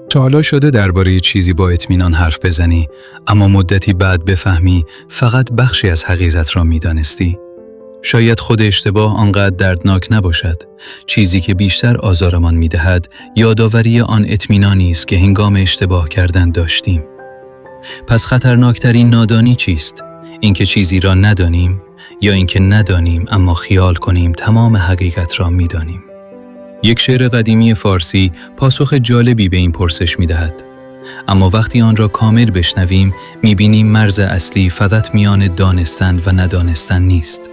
تا حالا شده درباره چیزی با اطمینان حرف بزنی، اما مدتی بعد بفهمی فقط بخشی از حقیقت را می‌دانستی؟ شاید خود اشتباه آنقدر دردناک نباشد. چیزی که بیشتر آزارمان می‌دهد، یادآوری آن اطمینانی است که هنگام اشتباه کردن داشتیم. پس خطرناکترین نادانی چیست؟ اینکه چیزی را ندانیم یا اینکه ندانیم اما خیال کنیم تمام حقیقت را می‌دانیم. یک شعر قدیمی فارسی پاسخ جالبی به این پرسش می‌دهد. اما وقتی آن را کامل بشنویم، می‌بینیم مرز اصلی فقط میان دانستن و ندانستن نیست.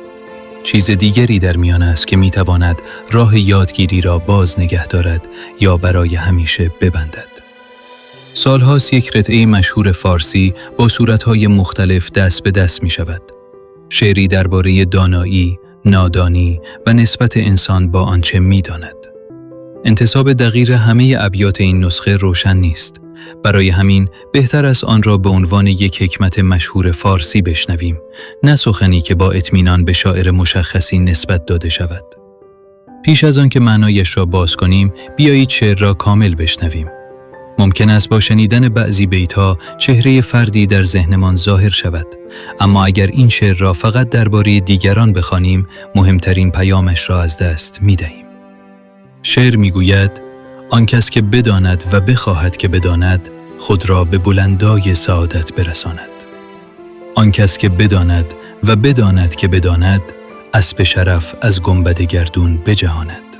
چیز دیگری در میان است که می‌تواند راه یادگیری را باز نگه دارد یا برای همیشه ببندد. سالهاست یک قطعه مشهور فارسی با صورت‌های مختلف دست به دست می‌شود. شعری درباره دانایی، نادانی و نسبت انسان با آنچه می‌داند. انتساب دقیق همه ابیات این نسخه روشن نیست. برای همین بهتر است آن را به عنوان یک حکمت مشهور فارسی بشنویم، نه سخنی که با اطمینان به شاعر مشخصی نسبت داده شود. پیش از آن که معنایش را باز کنیم، بیایید شعر را کامل بشنویم. ممکن است با شنیدن بعضی بیت‌ها چهره فردی در ذهنمان ظاهر شود، اما اگر این شعر را فقط درباره دیگران بخوانیم، مهمترین پیامش را از دست می‌دهیم. شعر می‌گوید: آن کس که بداند و بخواهد که بداند، خود را به بلندای سعادت برساند. آن کس که بداند و بداند که بداند، اسب شرف از گنبد گردون بجهاند.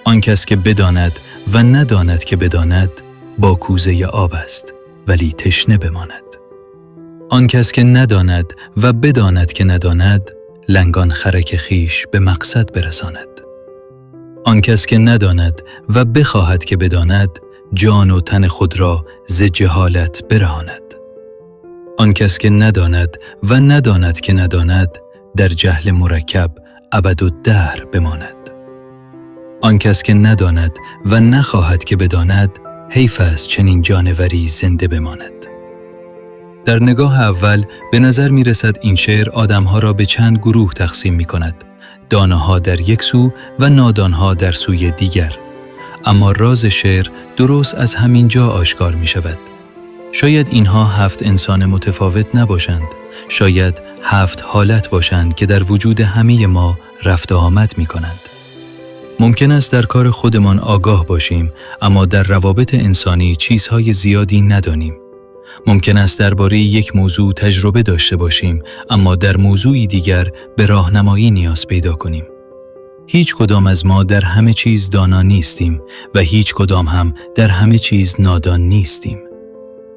آن کس که بداند و نداند که بداند، با کوزه آب است ولی تشنه بماند. آن کس که نداند و بداند که نداند، لنگان خرک خیش به مقصد برساند. آن کس که نداند و بخواهد که بداند، جان و تن خود را ز جهالت برهاند. آن کس که نداند و نداند که نداند، در جهل مرکب ابدالدهر بماند. آن کس که نداند و نخواهد که بداند، حیف است چنین جانوری زنده بماند. در نگاه اول به نظر می رسد این شعر آدمها را به چند گروه تقسیم می کند. داناها در یک سو و نادانها در سوی دیگر. اما راز شعر درست از همین جا آشکار می شود. شاید اینها 7 انسان متفاوت نباشند. شاید 7 حالت باشند که در وجود همه ما رفت و آمد می کنند. ممکن است در کار خودمان آگاه باشیم، اما در روابط انسانی چیزهای زیادی ندانیم. ممکن است درباره یک موضوع تجربه داشته باشیم، اما در موضوعی دیگر به راهنمایی نیاز پیدا کنیم. هیچ کدام از ما در همه چیز دانا نیستیم و هیچ کدام هم در همه چیز نادان نیستیم.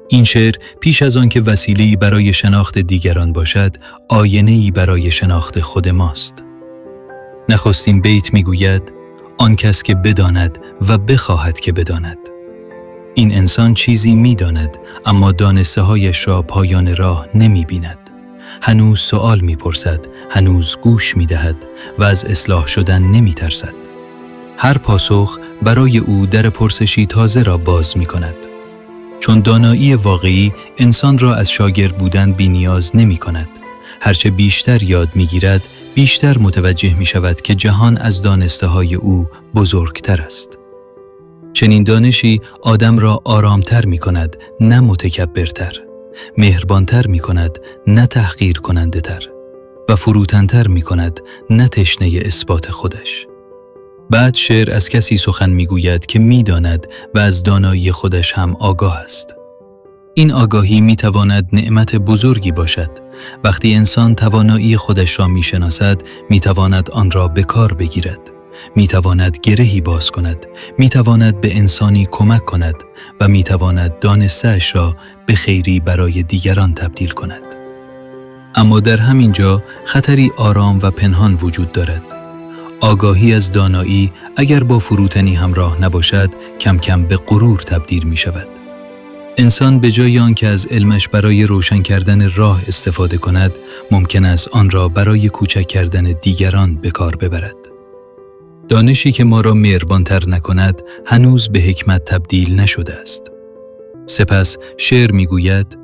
این شعر پیش از آن که وسیله‌ای برای شناخت دیگران باشد، آینه‌ای برای شناخت خود ماست. نخستین بیت می‌گوید: آن کس که بداند و بخواهد که بداند. این انسان چیزی می‌داند، اما دانسته‌هایش را پایان راه نمی‌بیند. هنوز سؤال می‌پرسد، هنوز گوش می‌دهد و از اصلاح شدن نمی‌ترسد. هر پاسخ برای او در پرسشی تازه را باز می‌کند. چون دانایی واقعی انسان را از شاگرد بودن بی‌نیاز نمی‌کند. هرچه بیشتر یاد می‌گیرد، بیشتر متوجه می‌شود که جهان از دانسته‌های او بزرگتر است. چنین دانشی آدم را آرامتر می‌کند، نه متکبرتر. مهربانتر می‌کند، نه تحقیر کننده تر. و فروتن‌تر می‌کند، نه تشنه اثبات خودش. بعد شعر از کسی سخن می‌گوید که می‌داند و از دانایی خودش هم آگاه است. این آگاهی می‌تواند نعمت بزرگی باشد. وقتی انسان توانایی خودش را می‌شناسد، می‌تواند آن را به کار بگیرد. می‌تواند گرهی باز کند، می‌تواند به انسانی کمک کند و می‌تواند دانسته‌اش را به خیری برای دیگران تبدیل کند. اما در همین جا خطری آرام و پنهان وجود دارد. آگاهی از دانایی اگر با فروتنی همراه نباشد، کم کم به غرور تبدیل می‌شود. انسان به جای آنکه از علمش برای روشن کردن راه استفاده کند، ممکن است آن را برای کوچک کردن دیگران به کار ببرد. دانشی که ما را مهربانتر نکند، هنوز به حکمت تبدیل نشده است. سپس شعر میگوید: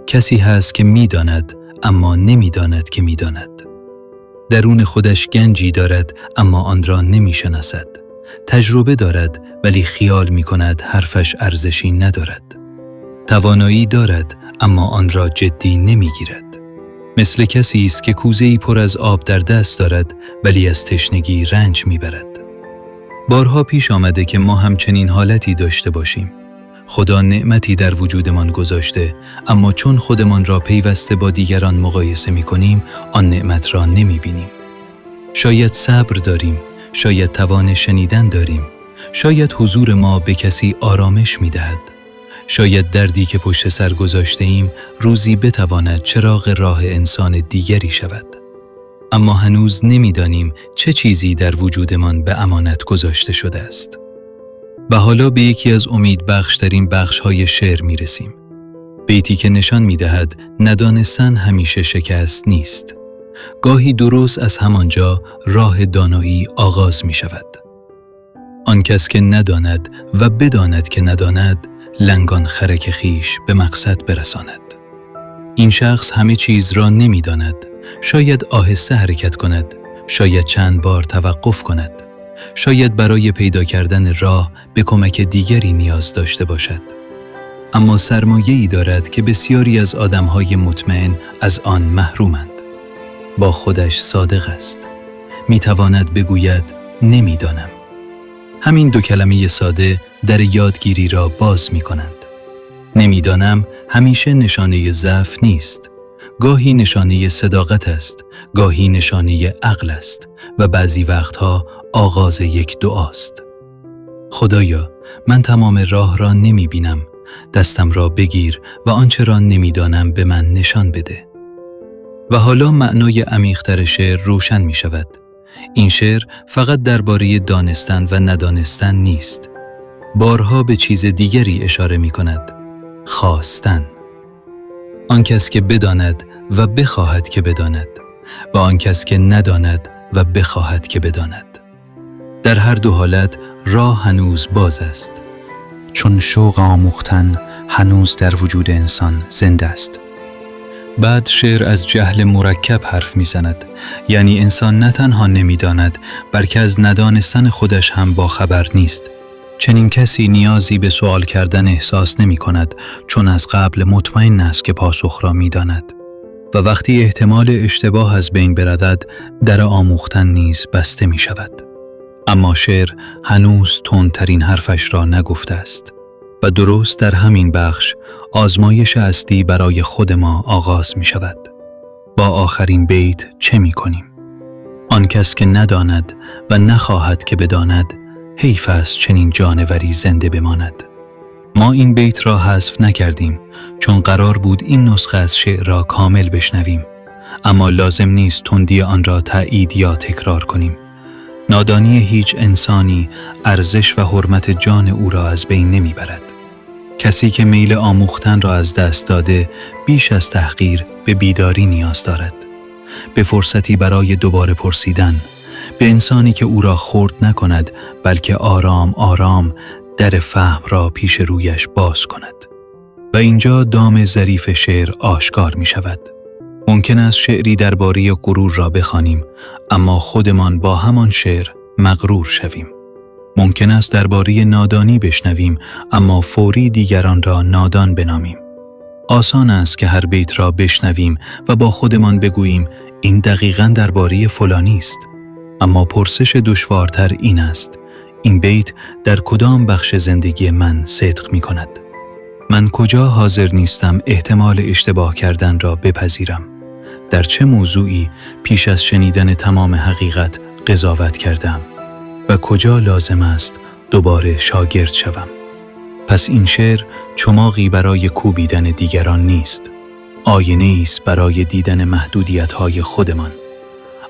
کسی هست که میداند اما نمیداند که میداند. درون خودش گنجی دارد اما آن را نمیشناسد. تجربه دارد ولی خیال می کند حرفش ارزشی ندارد. توانایی دارد اما آن را جدی نمی گیرد. مثل کسی است که کوزه‌ای پر از آب در دست دارد ولی از تشنگی رنج می برد. بارها پیش آمده که ما همچنین حالتی داشته باشیم. خدا نعمتی در وجودمان گذاشته، اما چون خودمان را پیوسته با دیگران مقایسه می کنیم، آن نعمت را نمی بینیم. شاید صبر داریم، شاید توان شنیدن داریم، شاید حضور ما به کسی آرامش می دهد. شاید دردی که پشت سر گذاشته ایم روزی بتواند چراغ راه انسان دیگری شود. اما هنوز نمی‌دانیم چه چیزی در وجودمان به امانت گذاشته شده است. و حالا به یکی از امیدبخش‌ترین بخش‌های شعر می‌رسیم. بیتی که نشان می‌دهد ندانستن همیشه شکست نیست. گاهی درست از همانجا راه دانایی آغاز می‌شود. آن کس که نداند و بداند که نداند، لنگان خرک خیش به مقصد برساند. این شخص همه چیز را نمی‌داند. شاید آهسته حرکت کند، شاید چند بار توقف کند، شاید برای پیدا کردن راه به کمک دیگری نیاز داشته باشد. اما سرمایه‌ای دارد که بسیاری از آدم‌های مطمئن از آن محرومند. با خودش صادق است. می‌تواند بگوید نمی‌دانم. همین دو کلمه ساده در یادگیری را باز می‌کنند. نمی‌دانم همیشه نشانه ضعف نیست. گاهی نشانه صداقت است، گاهی نشانه عقل است و بعضی وقتها آغاز یک دعاست. خدایا، من تمام راه را نمی بینم، دستم را بگیر و آنچه را نمی دانم به من نشان بده. و حالا معنای عمیق‌تر شعر روشن می شود. این شعر فقط درباره دانستن و ندانستن نیست. بارها به چیز دیگری اشاره می کند. خواستن. آن کس که بداند و بخواهد که بداند و آن کس که نداند و بخواهد که بداند. در هر دو حالت راه هنوز باز است. چون شوق آموختن هنوز در وجود انسان زنده است. بعد شعر از جهل مرکب حرف می‌زند، یعنی انسان نه تنها نمی‌داند بلکه از ندانستن خودش هم باخبر نیست. چنین کسی نیازی به سوال کردن احساس نمی کند، چون از قبل مطمئن است که پاسخ را می داند. و وقتی احتمال اشتباه از بین برود، در آموختن نیز بسته می شود. اما شعر هنوز تندترین حرفش را نگفته است. و درست در همین بخش آزمایش اصلی برای خود ما آغاز می شود. با آخرین بیت چه می کنیم؟ آن کس که نداند و نخواهد که بداند، حیف است چنین جانوری زنده بماند. ما این بیت را حذف نکردیم چون قرار بود این نسخه از شعر را کامل بشنویم، اما لازم نیست تندی آن را تأیید یا تکرار کنیم. نادانی هیچ انسانی ارزش و حرمت جان او را از بین نمیبرد. کسی که میل آموختن را از دست داده بیش از تحقیر به بیداری نیاز دارد، به فرصتی برای دوباره پرسیدن، به انسانی که او را خرد نکند بلکه آرام آرام در فهم را پیش رویش باز کند. و اینجا دام ظریف شعر آشکار می شود. ممکن است شعری درباره غرور را بخوانیم، اما خودمان با همان شعر مغرور شویم. ممکن است درباره نادانی بشنویم، اما فوری دیگران را نادان بنامیم. آسان است که هر بیت را بشنویم و با خودمان بگوییم این دقیقاً درباره فلانی است. اما پرسش دشوارتر این است: این بیت در کدام بخش زندگی من صدق می کند؟ من کجا حاضر نیستم احتمال اشتباه کردن را بپذیرم؟ در چه موضوعی پیش از شنیدن تمام حقیقت قضاوت کردم؟ و کجا لازم است دوباره شاگرد شوم؟ پس این شعر چماقی برای کوبیدن دیگران نیست. آینه است برای دیدن محدودیت‌های خودمان.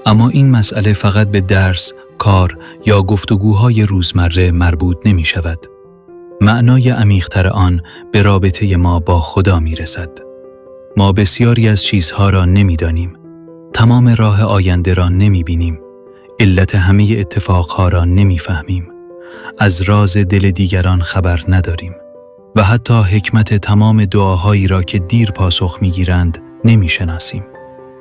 اما این مسئله فقط به درس، کار یا گفتگوهای روزمره مربوط نمی شود. معنای عمیق‌تر آن به رابطه ما با خدا می رسد. ما بسیاری از چیزها را نمی دانیم. تمام راه آینده را نمی بینیم. علت همه اتفاقها را نمی فهمیم. از راز دل دیگران خبر نداریم. و حتی حکمت تمام دعاهایی را که دیر پاسخ می گیرند نمی شناسیم.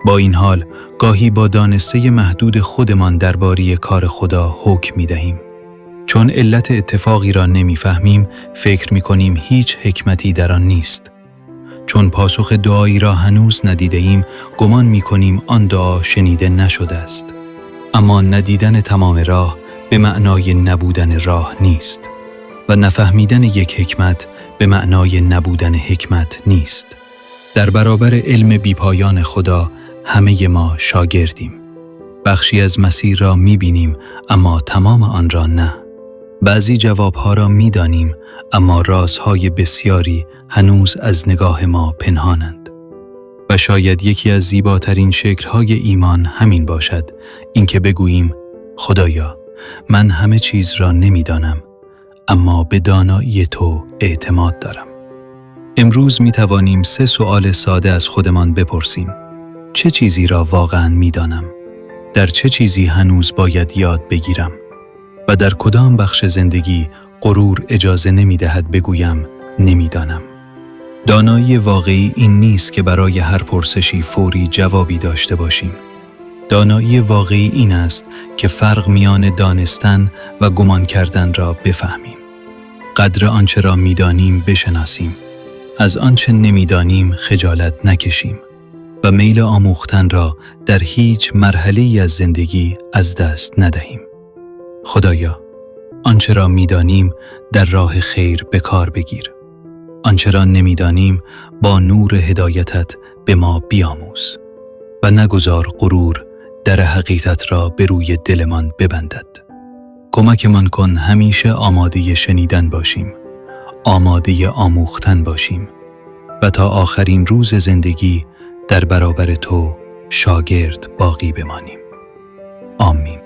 با این حال گاهی با دانسته محدود خودمان درباره کار خدا حکم می دهیم. چون علت اتفاقی را نمی‌فهمیم، فکر می‌کنیم هیچ حکمتی در آن نیست. چون پاسخ دعایی را هنوز ندیده‌ایم، گمان می‌کنیم آن دعا شنیده نشده است. اما ندیدن تمام راه به معنای نبودن راه نیست و نفهمیدن یک حکمت به معنای نبودن حکمت نیست. در برابر علم بیپایان خدا همه ما شاگردیم. بخشی از مسیر را می‌بینیم اما تمام آن را نه. بعضی جوابها را می‌دانیم اما رازهای بسیاری هنوز از نگاه ما پنهانند. و شاید یکی از زیباترین شکل‌های ایمان همین باشد، اینکه بگوییم خدایا، من همه چیز را نمی‌دانم اما به دانایی تو اعتماد دارم. امروز می‌توانیم 3 سوال ساده از خودمان بپرسیم. چه چیزی را واقعاً می‌دانم؟ در چه چیزی هنوز باید یاد بگیرم؟ و در کدام بخش زندگی غرور اجازه نمی‌دهد بگویم نمی‌دانم؟ دانایی واقعی این نیست که برای هر پرسشی فوری جوابی داشته باشیم. دانایی واقعی این است که فرق میان دانستن و گمان کردن را بفهمیم. قدر آنچه را می‌دانیم بشناسیم. از آنچه نمی‌دانیم خجالت نکشیم و میل آموختن را در هیچ مرحله‌ای از زندگی از دست ندهیم. خدایا، آنچه را می‌دانیم در راه خیر به کار بگیر. آنچه را نمی‌دانیم با نور هدایتت به ما بیاموز و نگذار غرور در حقیقت را به روی دلمان ببندد. کمکمان کن همیشه آماده شنیدن باشیم، آماده آموختن باشیم و تا آخرین روز زندگی در برابر تو شاگرد باقی بمانیم. آمین.